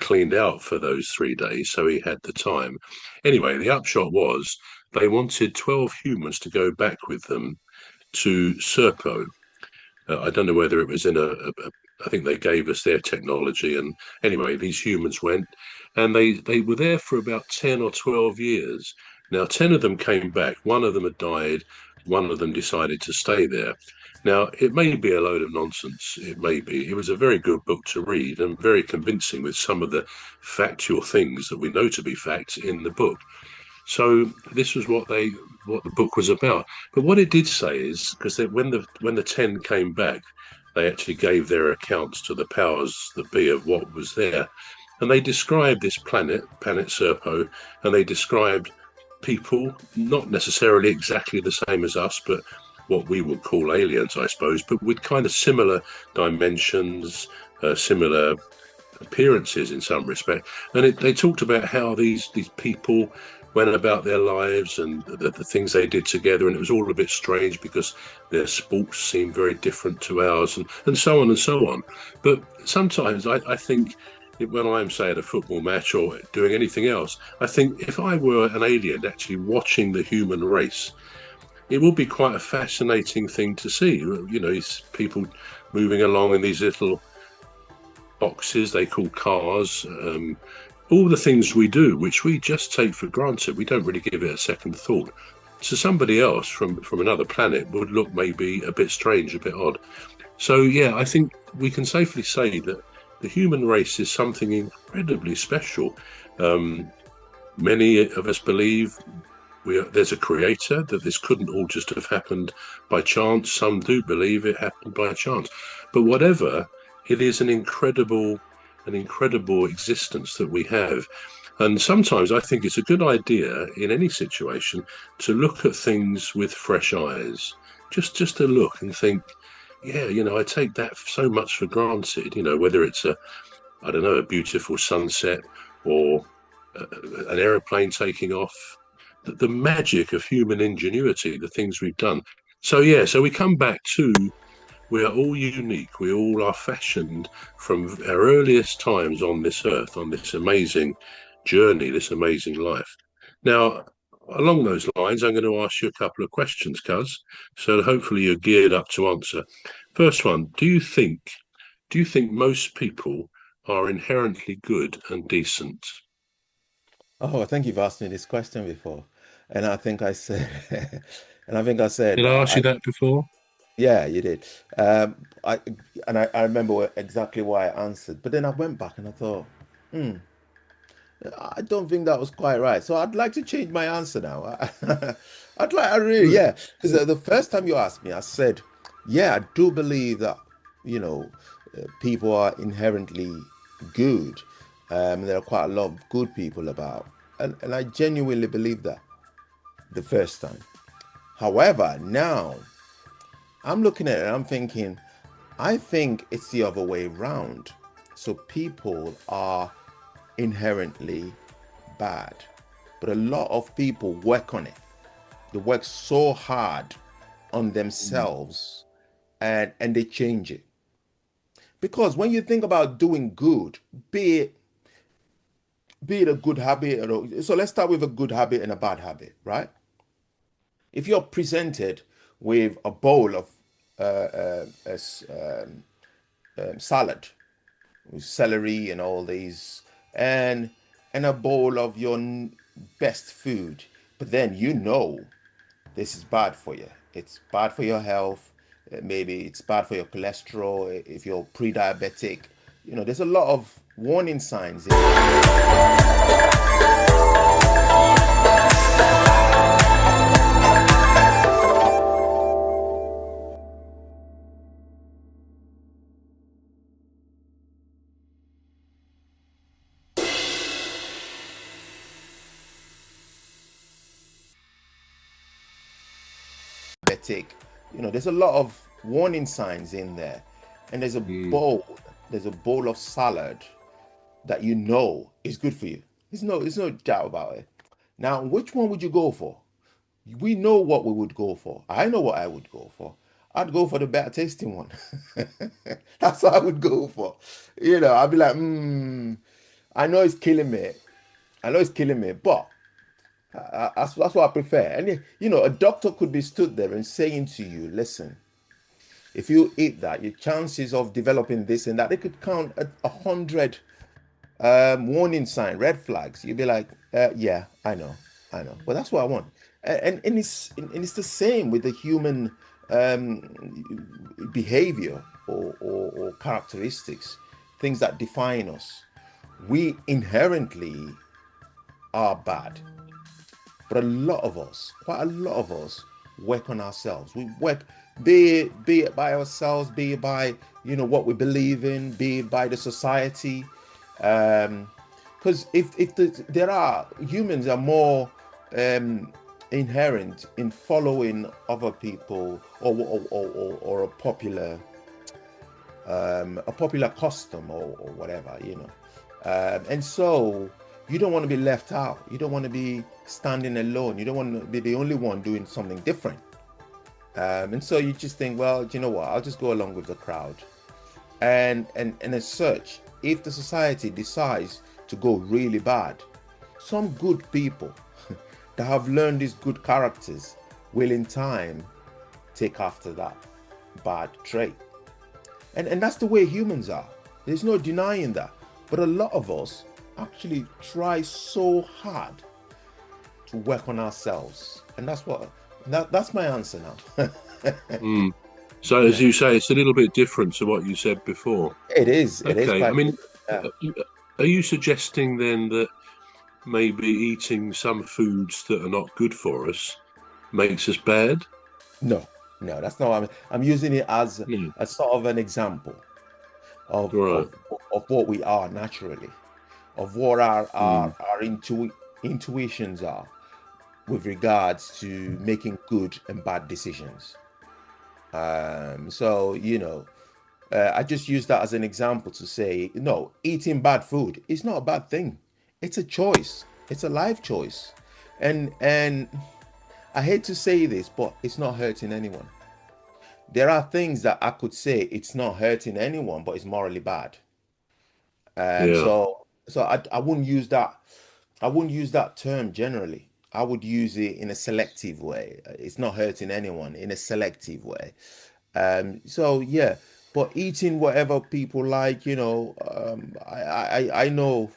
cleaned out for those 3 days, so he had the time. Anyway, the upshot was they wanted 12 humans to go back with them to Serpo. I don't know whether it was I think they gave us their technology. And anyway, these humans went and they were there for about 10 or 12 years. Now, 10 of them came back. One of them had died. One of them decided to stay there. Now, it may be a load of nonsense. It may be. It was a very good book to read and very convincing with some of the factual things that we know to be facts in the book. So this was what the book was about. But what it did say is because when the 10 came back, they actually gave their accounts to the powers that be of what was there, and they described this planet Serpo, and they described people not necessarily exactly the same as us, but what we would call aliens, I suppose, but with kind of similar dimensions, similar appearances in some respect. And they talked about how these people went about their lives and the things they did together, and it was all a bit strange because their sports seemed very different to ours, and so on and so on. But sometimes I think when I'm, say, at a football match or doing anything else, I think if I were an alien actually watching the human race, it would be quite a fascinating thing to see. You know, these people moving along in these little boxes they call cars, all the things we do, which we just take for granted. We don't really give it a second thought. So somebody else from another planet would look maybe a bit strange, a bit odd. So, yeah, I think we can safely say that the human race is something incredibly special. Many of us believe there's a creator, that this couldn't all just have happened by chance. Some do believe it happened by chance. But whatever, it is an incredible existence that we have. And sometimes I think it's a good idea in any situation to look at things with fresh eyes, just to look and think, yeah, you know, I take that so much for granted, you know, whether it's a beautiful sunset or an aeroplane taking off, the magic of human ingenuity, the things we've done. So, yeah, so we come back to we are all unique. We all are fashioned from our earliest times on this earth, on this amazing journey, this amazing life. Now, along those lines, I'm going to ask you a couple of questions, Cuz. So hopefully you're geared up to answer. First one, do you think most people are inherently good and decent? Oh, I think you've asked me this question before, and I think I said, and I think I said, Did I ask you that before? yeah, you did. I I remember exactly why I answered, but then I went back and I thought, hmm, I don't think that was quite right. So I'd like to change my answer now. I really, Good. yeah, because the first time you asked me, I said, yeah, I do believe that, you know, people are inherently good. There are quite a lot of good people about, and I genuinely believe that the first time. However, now I'm looking at it and I'm thinking, I think it's the other way round. So people are inherently bad, but a lot of people work on it. They work so hard on themselves and they change it. Because when you think about doing good, be it a good habit, so let's start with a good habit and a bad habit, right? If you're presented with a bowl of salad with celery and all these, and a bowl of your best food, but then you know this is bad for you. It's bad for your health. Maybe it's bad for your cholesterol if you're pre-diabetic. You know, there's a lot of warning signs in diabetic. You know, there's a lot of warning signs in there. And Mm. there's a bowl of salad that you know is good for you. There's no doubt about it. Now, which one would you go for? We know what we would go for. I know what I would go for. I'd go for the better tasting one. That's what I would go for. You know, I'd be like, I know it's killing me. I know it's killing me, but that's what I prefer. And a doctor could be stood there and saying to you, listen, if you eat that, your chances of developing this and that, they could count at 100 warning sign, red flags. You'd be like, yeah, I know. But that's what I want. And it's the same with the human behavior or characteristics, things that define us. We inherently are bad. But a lot of us, quite a lot of us, work on ourselves. We work, be it by ourselves, be it by what we believe in, be it by the society. Because there are humans are more inherent in following other people or a popular custom or whatever. And so you don't want to be left out. You don't want to be standing alone. You don't want to be the only one doing something different. And so you just think, well, you know what? I'll just go along with the crowd. And as such, if the society decides to go really bad, some good people that have learned these good characters will in time take after that bad trait. And that's the way humans are. There's no denying that. But a lot of us actually try so hard to work on ourselves. And that's my answer now. Mm. So, as Yeah. you say, it's a little bit different to what you said before. It is. It is Okay, I quite mean, different. Yeah. are you suggesting then that maybe eating some foods that are not good for us makes us bad? No, no, that's not what I'm using it as Hmm. a sort of an example of Right. of of what we are naturally, of what Hmm. our intuitions are with regards to making good and bad decisions. So I just use that as an example to say, no, eating bad food is not a bad thing. It's a choice. It's a life choice, and I hate to say this, but it's not hurting anyone. There are things that I could say it's not hurting anyone, but it's morally bad. Yeah. So I wouldn't use that. I wouldn't use that term generally. I would use it in a selective way. It's not hurting anyone in a selective way. So yeah, but eating whatever people like, I know